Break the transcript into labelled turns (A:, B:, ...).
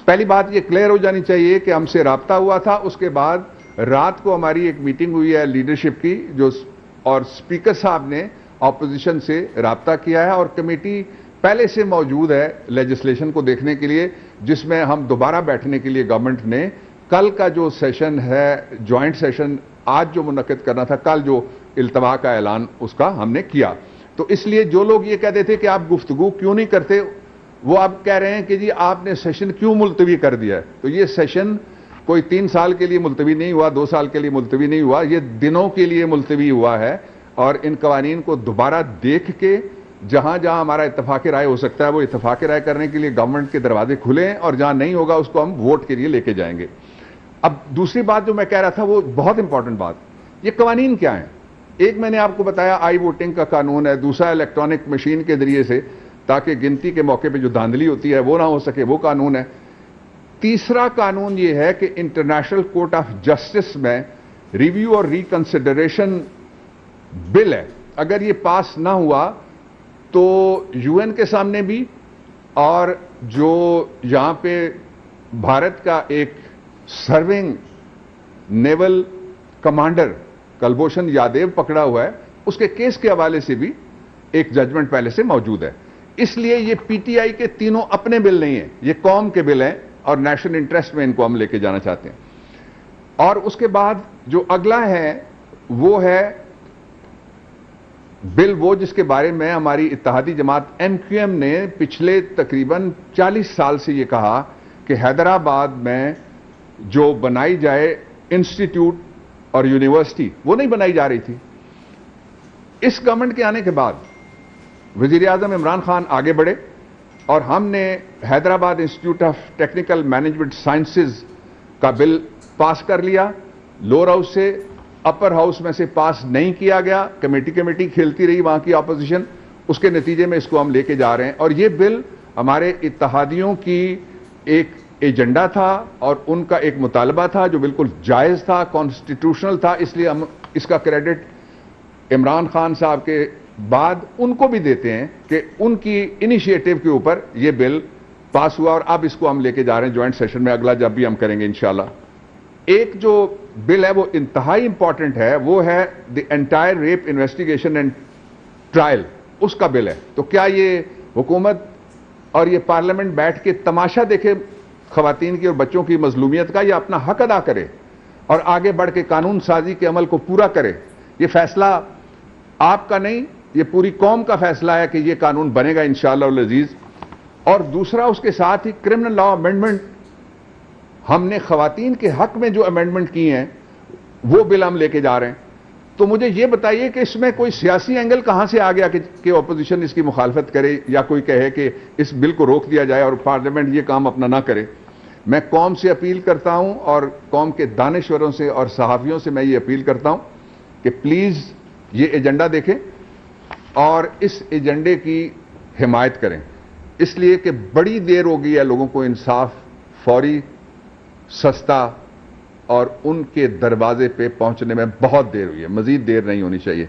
A: پہلی بات یہ کلیئر ہو جانی چاہیے کہ ہم سے رابطہ ہوا تھا، اس کے بعد رات کو ہماری ایک میٹنگ ہوئی ہے لیڈرشپ کی اور اسپیکر صاحب نے اپوزیشن سے رابطہ کیا ہے اور کمیٹی پہلے سے موجود ہے لیجسلیشن کو دیکھنے کے لیے، جس میں ہم دوبارہ بیٹھنے کے لیے گورنمنٹ نے کل کا جو سیشن ہے جوائنٹ سیشن آج جو منعقد کرنا تھا، کل جو التوا کا اعلان اس کا ہم نے کیا. تو اس لیے جو لوگ یہ کہتے تھے کہ آپ گفتگو کیوں نہیں کرتے، وہ اب کہہ رہے ہیں کہ جی آپ نے سیشن کیوں ملتوی کر دیا ہے. تو یہ سیشن کوئی 3 سال کے لیے ملتوی نہیں ہوا، 2 سال کے لیے ملتوی نہیں ہوا، یہ دنوں کے لیے ملتوی ہوا ہے. اور ان قوانین کو دوبارہ دیکھ کے جہاں جہاں ہمارا اتفاق رائے ہو سکتا ہے وہ اتفاق رائے کرنے کے لیے گورنمنٹ کے دروازے کھلے ہیں، اور جہاں نہیں ہوگا اس کو ہم ووٹ کے لیے لے کے جائیں گے. اب دوسری بات جو میں کہہ رہا تھا وہ بہت امپورٹنٹ بات، یہ قوانین کیا ہیں. ایک میں نے آپ کو بتایا آئی ووٹنگ کا قانون ہے، دوسرا الیکٹرانک مشین کے ذریعے سے تاکہ گنتی کے موقع پہ جو دھاندلی ہوتی ہے وہ نہ ہو سکے، وہ قانون ہے. تیسرا قانون یہ ہے کہ انٹرنیشنل کورٹ آف جسٹس میں ریویو اور ریکنسیڈریشن بل ہے، اگر یہ پاس نہ ہوا تو یو این کے سامنے بھی، اور جو یہاں پہ بھارت کا ایک سرونگ نیول کمانڈر کلبھوشن یادیو پکڑا ہوا ہے، اس کے کیس کے حوالے سے بھی ایک ججمنٹ پہلے سے موجود ہے. اس لیے یہ پی ٹی آئی کے تینوں اپنے بل نہیں ہیں، یہ قوم کے بل ہیں اور نیشنل انٹرسٹ میں ان کو ہم لے کے جانا چاہتے ہیں. اور اس کے بعد جو اگلا ہے وہ ہے بل وہ جس کے بارے میں ہماری اتحادی جماعت ایم کیو ایم نے پچھلے تقریباً 40 سال سے یہ کہا کہ حیدرآباد میں جو بنائی جائے انسٹیٹیوٹ اور یونیورسٹی وہ نہیں بنائی جا رہی تھی. اس گورنمنٹ کے آنے کے بعد وزیر اعظم عمران خان آگے بڑھے اور ہم نے Hyderabad institute of technical management sciences کا بل پاس کر لیا. لوور ہاؤس سے اپر ہاؤس میں سے پاس نہیں کیا گیا، کمیٹی کھیلتی رہی وہاں کی اپوزیشن، اس کے نتیجے میں اس کو ہم لے کے جا رہے ہیں. اور یہ بل ہمارے اتحادیوں کی ایک ایجنڈا تھا اور ان کا ایک مطالبہ تھا جو بالکل جائز تھا، کانسٹیٹیوشنل تھا. اس لیے ہم اس کا کریڈٹ عمران خان صاحب کے بعد ان کو بھی دیتے ہیں کہ ان کی انیشیٹو کے اوپر یہ بل پاس ہوا، اور اب اس کو ہم لے کے جا رہے ہیں جوائنٹ سیشن میں، اگلا جب بھی ہم کریں گے انشاءاللہ. ایک جو بل ہے وہ انتہائی امپورٹنٹ ہے، وہ ہے the entire rape investigation and trial, اس کا بل ہے. تو کیا یہ حکومت اور یہ پارلیمنٹ بیٹھ کے تماشا دیکھے خواتین کی اور بچوں کی مظلومیت کا، یا اپنا حق ادا کرے اور آگے بڑھ کے قانون سازی کے عمل کو پورا کرے؟ یہ فیصلہ آپ کا نہیں، یہ پوری قوم کا فیصلہ ہے کہ یہ قانون بنے گا انشاءاللہ العزیز. اور دوسرا اس کے ساتھ ہی کرمنل لا امینڈمنٹ، ہم نے خواتین کے حق میں جو امینڈمنٹ کی ہیں وہ بل ہم لے کے جا رہے ہیں. تو مجھے یہ بتائیے کہ اس میں کوئی سیاسی اینگل کہاں سے آ گیا کہ اپوزیشن اس کی مخالفت کرے یا کوئی کہے کہ اس بل کو روک دیا جائے اور پارلیمنٹ یہ کام اپنا نہ کرے. میں قوم سے اپیل کرتا ہوں اور قوم کے دانشوروں سے اور صحافیوں سے میں یہ اپیل کرتا ہوں کہ پلیز یہ ایجنڈا دیکھیں اور اس ایجنڈے کی حمایت کریں، اس لیے کہ بڑی دیر ہو گئی ہے لوگوں کو انصاف فوری، سستا اور ان کے دروازے پہ پہنچنے میں بہت دیر ہوئی ہے، مزید دیر نہیں ہونی چاہیے.